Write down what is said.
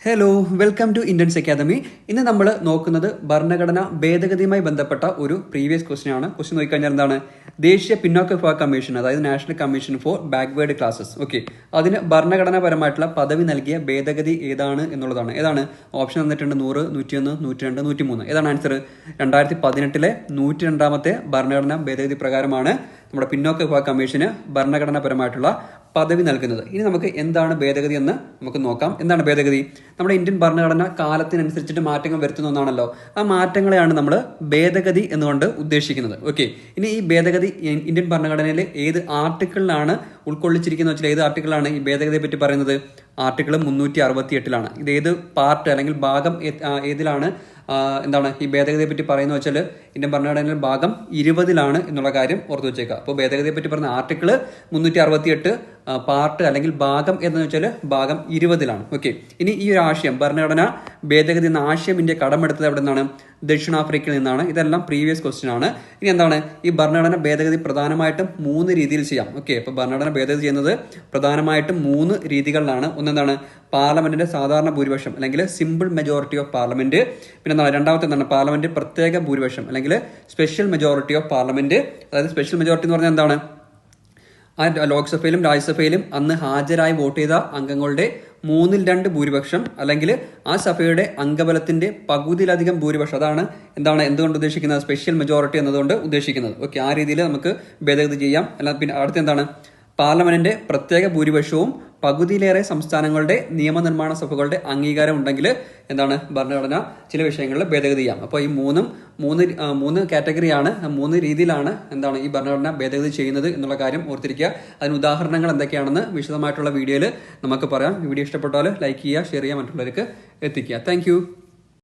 Hello welcome to Indians academy. ഇന്ന് നമ്മൾ നോക്കുന്നത് ഭരണഘടന ഭേദഗതിയുമായി ബന്ധപ്പെട്ട ഒരു പ്രീവിയസ് ക്വസ്റ്റ്യൻ ആണ്. ക്വസ്റ്റ്യൻ നോക്കിക്കഴിഞ്ഞാൽ എന്താണ്? ദേശീയ പിന്നോക്ക വിഭാഗ കമ്മീഷൻ, അതായത് national commission for backward classes. Okay, അതിന് ഭരണഘടനാപരമായിട്ടുള്ള പദവി നൽകിയ ഭേദഗതി ഏതാണ് എന്നുള്ളതാണ്. ഏതാണ് ഓപ്ഷൻ തന്നിട്ടുണ്ട്? 100, 101, 102, 103. ഏതാണ് ആൻസർ? 2018 102ാമത്തെ ഭരണഘടനാ ഭേദഗതി പ്രകാരമാണ് നമ്മുടെ പിന്നോക്ക വിഭാഗ കമ്മീഷന് ഭരണഘടനാപരമായിട്ടുള്ള പദവി നൽകുന്നത്. ഇനി നമുക്ക് എന്താണ് ഭേദഗതി എന്ന് നമുക്ക് നോക്കാം. എന്താണ് ഭേദഗതി? നമ്മുടെ ഇന്ത്യൻ ഭരണഘടന കാലത്തിനനുസരിച്ചിട്ട് മാറ്റങ്ങൾ വരുത്തുന്ന ഒന്നാണല്ലോ. ആ മാറ്റങ്ങളെയാണ് നമ്മൾ ഭേദഗതി എന്നുകൊണ്ട് ഉദ്ദേശിക്കുന്നത്. ഓക്കെ, ഇനി ഈ ഭേദഗതി ഇന്ത്യൻ ഭരണഘടനയിൽ ഏത് ആർട്ടിക്കിളിലാണ് ഉൾക്കൊള്ളിച്ചിരിക്കുന്നത് വെച്ചാൽ ഏത് ആർട്ടിക്കിളാണ് ഈ ഭേദഗതിയെ പറ്റി പറയുന്നത്? ആർട്ടിക്കിൾ 368 ഇത് ഏത് പാർട്ട് അല്ലെങ്കിൽ ഭാഗം ഏതിലാണ് എന്താണ് ഈ ഭേദഗതിയെ പറ്റി പറയുന്നത് വെച്ചാൽ ഇന്ത്യൻ ഭരണഘടനയിൽ ഭാഗം 20 എന്നുള്ള കാര്യം ഓർത്തു വെച്ചേക്കുക. അപ്പോൾ ഭേദഗതിയെ പറ്റി പറയുന്ന ആർട്ടിക്കിൾ 368 പാർട്ട് അല്ലെങ്കിൽ ഭാഗം എന്ന് വെച്ചാൽ ഭാഗം 20. ഓക്കെ, ഇനി ഈ ഒരു ആശയം ഭരണഘടന ഭേദഗതി എന്ന ആശയം ഇന്ത്യ കടമെടുത്തത് എവിടെ നിന്നാണ്? ദക്ഷിണാഫ്രിക്കയിൽ നിന്നാണ്. ഇതെല്ലാം പ്രീവിയസ് ക്വസ്റ്റ്യൻ ആണ്. ഇനി എന്താണ് ഈ ഭരണഘടന ഭേദഗതി? പ്രധാനമായിട്ടും 3 രീതിയിൽ ചെയ്യാം. ഓക്കെ, അപ്പോൾ ഭരണഘടന ഭേദഗതി ചെയ്യുന്നത് പ്രധാനമായിട്ടും 3 രീതികളിലാണ്. ഒന്നെന്താണ്? പാർലമെന്റിന്റെ സാധാരണ ഭൂരിപക്ഷം അല്ലെങ്കിൽ സിമ്പിൾ മെജോറിറ്റി ഓഫ് പാർലമെന്റ്. പിന്നെ എന്താണ്? രണ്ടാമത്തെ എന്താണ്? പാർലമെന്റ് പ്രത്യേക ഭൂരിപക്ഷം അല്ലെങ്കിൽ സ്പെഷ്യൽ മെജോറിറ്റി ഓഫ് പാർലമെന്റ്. അതായത് സ്പെഷ്യൽ മെജോറിറ്റി എന്ന് പറഞ്ഞാൽ എന്താണ്? ആ ലോക്സഭയിലും രാജ്യസഭയിലും അന്ന് ഹാജരായി വോട്ട് ചെയ്ത അംഗങ്ങളുടെ 2/3 ഭൂരിപക്ഷം അല്ലെങ്കിൽ ആ സഭയുടെ അംഗബലത്തിന്റെ പകുതിയിലധികം ഭൂരിപക്ഷം. അതാണ് എന്താണ് എന്തുകൊണ്ട് ഉദ്ദേശിക്കുന്നത്? സ്പെഷ്യൽ മെജോറിറ്റി എന്നതുകൊണ്ട് ഉദ്ദേശിക്കുന്നത്. ഓക്കെ, ആ രീതിയിൽ നമുക്ക് ഭേദഗതി ചെയ്യാം. അല്ല, പിന്നെ അടുത്ത എന്താണ്? പാർലമെന്റിന്റെ പ്രത്യേക ഭൂരിപക്ഷവും പകുതിയിലേറെ സംസ്ഥാനങ്ങളുടെ നിയമനിർമ്മാണ സഭകളുടെ അംഗീകാരം ഉണ്ടെങ്കിൽ എന്താണ് ഭരണഘടന ചില വിഷയങ്ങളിൽ ഭേദഗതി ചെയ്യാം. അപ്പോൾ ഈ മൂന്ന് കാറ്റഗറിയാണ്, 3 രീതിയിലാണ് എന്താണ് ഈ ഭരണഘടന ഭേദഗതി ചെയ്യുന്നത് എന്നുള്ള കാര്യം ഓർത്തിരിക്കുക. അതിന് ഉദാഹരണങ്ങൾ എന്തൊക്കെയാണെന്ന് വിശദമായിട്ടുള്ള വീഡിയോയിൽ നമുക്ക് പറയാം. വീഡിയോ ഇഷ്ടപ്പെട്ടാൽ ലൈക്ക് ചെയ്യുക, ഷെയർ ചെയ്യുക, മറ്റുള്ളവർക്ക് എത്തിക്കുക. താങ്ക്